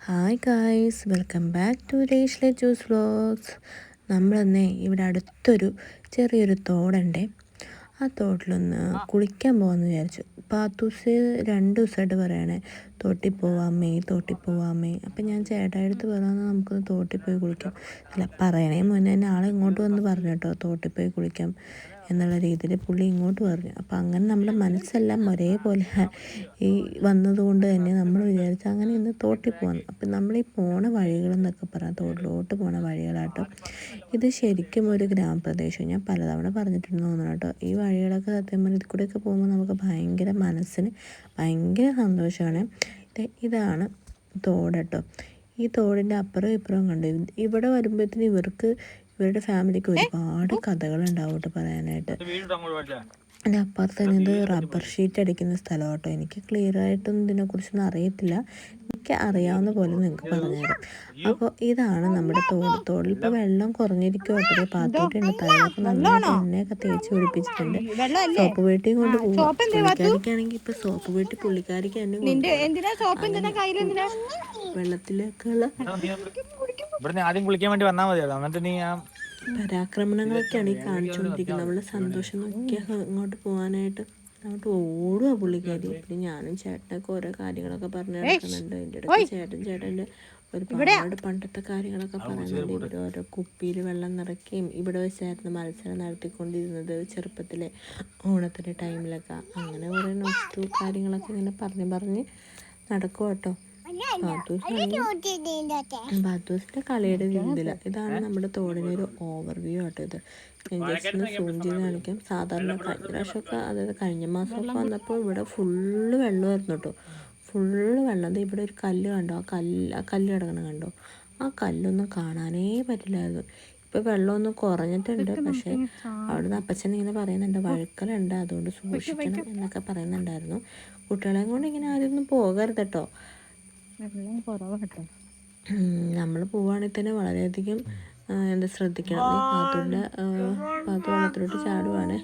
Hi guys, welcome back to Reshle juice vlogs. നമ്മളന്നേ ഇവിടെ അടുത്തൊരു ചെറിയൊരു തോടുണ്ട്. ആ തോട്ടിലൊന്ന് കുളിക്കാൻ പോകാമെന്ന് വിചാരിച്ചു. പാത്തൂസ് 2 ദിവസമായിട്ട് പറയണേ തോട്ടിൽ പോവാമേ തോട്ടിൽ പോവാമേ. അപ്പം ഞാൻ ചേട്ടായിടത്ത് പറയാമെന്ന് നമുക്കൊന്ന് തോട്ടിൽ പോയി കുളിക്കാം. അല്ല, പറയണേ മുന്നേ തന്നെ ആളെ ഇങ്ങോട്ട് വന്ന് പറഞ്ഞു കേട്ടോ, തോട്ടിൽ പോയി കുളിക്കാം എന്നുള്ള രീതിയിൽ പുള്ളി ഇങ്ങോട്ട് പറഞ്ഞു. അപ്പം അങ്ങനെ നമ്മുടെ മനസ്സെല്ലാം ഒരേപോലെ ഈ വന്നതുകൊണ്ട് തന്നെ നമ്മൾ വിചാരിച്ചു അങ്ങനെ ഇന്ന് തോട്ടിൽ പോകാം. അപ്പം നമ്മൾ ഈ പോണ വഴികളെന്നൊക്കെ പറയാം, തോട്ടിലോട്ട് പോണ വഴികളാട്ടോ. ഇത് ശരിക്കും ഒരു ഗ്രാമപ്രദേശം, ഞാൻ പലതവണ പറഞ്ഞിട്ടുണ്ടെന്ന് തോന്നുന്നു കേട്ടോ. ഈ വഴികളൊക്കെ സത്യം പറഞ്ഞാൽ ഇതിൽ കൂടെയൊക്കെ പോകുമ്പോൾ നമുക്ക് ഭയങ്കര മനസ്സിന് ഭയങ്കര സന്തോഷമാണ്. ഇതാണ് തോട് കേട്ടോ. ഈ തോടിൻ്റെ അപ്പുറം ഇപ്പുറവും കണ്ടു. ഇവിടെ വരുമ്പോഴത്തേന് ഇവരുടെ ഫാമിലിക്ക് ഒരുപാട് കഥകളുണ്ടാവും കേട്ടോ പറയാനായിട്ട്. എൻ്റെ അപ്പുറത്ത് തന്നെ ഇത് റബ്ബർ ഷീറ്റ് അടിക്കുന്ന സ്ഥലം കേട്ടോ. എനിക്ക് ക്ലിയർ ആയിട്ടൊന്നും ഇതിനെക്കുറിച്ചൊന്നും അറിയത്തില്ല, എനിക്ക് അറിയാവുന്ന പോലെ നിങ്ങൾക്ക് പറഞ്ഞുതരാം. അപ്പോൾ ഇതാണ് നമ്മുടെ തോടിൽ ഇപ്പോൾ വെള്ളം കുറഞ്ഞിരിക്കും കേട്ടോ. പാത്തോട്ടുണ്ട്, തലയൊക്കെ നന്നായിട്ട് എണ്ണയൊക്കെ തേച്ച് പിടിപ്പിച്ചിട്ടുണ്ട്. സോപ്പ് വീട്ടിയും കൊണ്ട് പോകും. പുള്ളിക്കാരിക്കാണെങ്കിൽ ഇപ്പോൾ സോപ്പ് വീട്ടി പുള്ളിക്കാരിക്ക് തന്നെ വെള്ളത്തിലേക്കുള്ള പരാക്രമണങ്ങളൊക്കെയാണ് ഈ കാണിച്ചുകൊണ്ടിരിക്കുന്നത്. നമ്മളെ സന്തോഷം നോക്കിയാൽ അങ്ങോട്ട് പോകാനായിട്ട് അങ്ങോട്ട് ഓടുക പുള്ളിക്കാരി. പിന്നെ ഞാനും ചേട്ടനൊക്കെ ഓരോ കാര്യങ്ങളൊക്കെ പറഞ്ഞു നടക്കുന്നുണ്ട്. എൻ്റെ ഇടയ്ക്ക് ചേട്ടൻ്റെ ഒരുപാട് പണ്ടത്തെ കാര്യങ്ങളൊക്കെ പറയുന്നുണ്ട്. ഇവിടെ ഓരോ കുപ്പിയിൽ വെള്ളം നിറയ്ക്കുകയും ഇവിടെ വെച്ചായിരുന്നു മത്സരം നടത്തിക്കൊണ്ടിരുന്നത് ചെറുപ്പത്തിലെ ഓണത്തിൻ്റെ ടൈമിലൊക്കെ. അങ്ങനെ കുറേ നോസ്റ്റു കാര്യങ്ങളൊക്കെ ഇങ്ങനെ പറഞ്ഞ് നടക്കും കേട്ടോ. ബാത്തൂസിൻ്റെ കളിയുടെ രീതിയില. ഇതാണ് നമ്മുടെ തോടിൻ്റെ ഒരു ഓവർവ്യൂ ആട്ടോ. ഇത് ഞാൻ ജസ്റ്റ് ഒന്ന് സൂം ചെയ്ത് കാണിക്കാം. സാധാരണ കഴിഞ്ഞ പ്രാവശ്യമൊക്കെ, അതായത് കഴിഞ്ഞ മാസമൊക്കെ വന്നപ്പോൾ ഇവിടെ ഫുള്ള് വെള്ളമായിരുന്നു കേട്ടോ. ഫുള്ള് വെള്ളം. അത് ഇവിടെ ഒരു കല്ല് കണ്ടോ, ആ കല്ല് കിടക്കണം കണ്ടോ. ആ കല്ലൊന്നും കാണാനേ പറ്റില്ലായിരുന്നു. ഇപ്പോൾ വെള്ളമൊന്നും കുറഞ്ഞിട്ടുണ്ട്. പക്ഷേ അവിടുന്ന് അപ്പച്ചൻ ഇങ്ങനെ പറയുന്നുണ്ട് വഴുക്കലുണ്ട്, അതുകൊണ്ട് സൂക്ഷിക്കണം എന്നൊക്കെ പറയുന്നുണ്ടായിരുന്നു. കുട്ടികളെയും കൊണ്ട് ഇങ്ങനെ ആരൊന്നും പോകരുത് കേട്ടോ. വെള്ളം കുറവാട്ടോ. നമ്മൾ പോവുകയാണെങ്കിൽ തന്നെ വളരെയധികം എന്താ ശ്രദ്ധിക്കണം. പാത്തു വെള്ളത്തിലോട്ട് ചാടുവാണ്.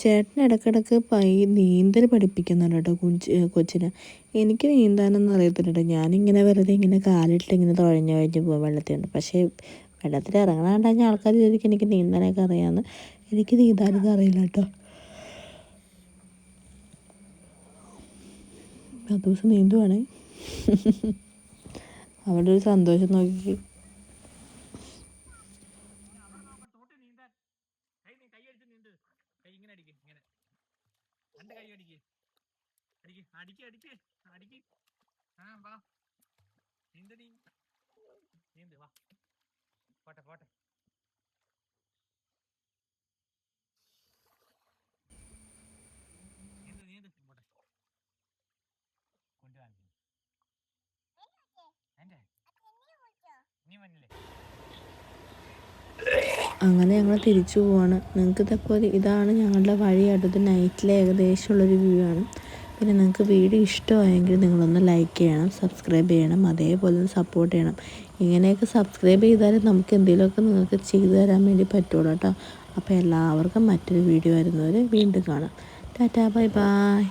ചേട്ടൻ ഇടയ്ക്കിടയ്ക്ക് നീന്തൽ പഠിപ്പിക്കുന്നുണ്ട് കേട്ടോ കൊച്ചിനെ. എനിക്ക് നീന്താനൊന്നും അറിയത്തില്ല കേട്ടോ. ഞാനിങ്ങനെ വെറുതെ ഇങ്ങനെ കാലിട്ട് ഇങ്ങനെ തുഴഞ്ഞ് പോകാൻ വെള്ളത്തിലുണ്ട്. പക്ഷേ വെള്ളത്തിൽ ഇറങ്ങണ കണ്ടുകഴിഞ്ഞാൽ ആൾക്കാർ ചോദിക്കും എനിക്ക് നീന്താനൊക്കെ അറിയാമെന്ന്. എനിക്ക് നീന്താനൊന്നും അറിയില്ല കേട്ടോ. ആ ദിവസം നീന്തുവാണേ. അവിടെ ഒരു സന്തോഷം നോക്കി. അങ്ങനെ ഞങ്ങൾ തിരിച്ചു പോവാണ്. നിങ്ങൾക്ക് ഇതപ്പോൾ ഇതാണ് ഞങ്ങളുടെ വഴി. അടുത്ത് നൈറ്റിലെ ഏകദേശമുള്ളൊരു വ്യൂ ആണ്. പിന്നെ നിങ്ങൾക്ക് വീഡിയോ ഇഷ്ടമായെങ്കിൽ നിങ്ങളൊന്ന് ലൈക്ക് ചെയ്യണം, സബ്സ്ക്രൈബ് ചെയ്യണം, അതേപോലെ ഒന്ന് സപ്പോർട്ട് ചെയ്യണം. ഇങ്ങനെയൊക്കെ സബ്സ്ക്രൈബ് ചെയ്താലും നമുക്ക് എന്തെങ്കിലുമൊക്കെ നിങ്ങൾക്ക് ചെയ്തു തരാൻ വേണ്ടി പറ്റുള്ളൂ കേട്ടോ. അപ്പോൾ എല്ലാവർക്കും മറ്റൊരു വീഡിയോ വരുന്നവരെ വീണ്ടും കാണാം. Tata, bye bye.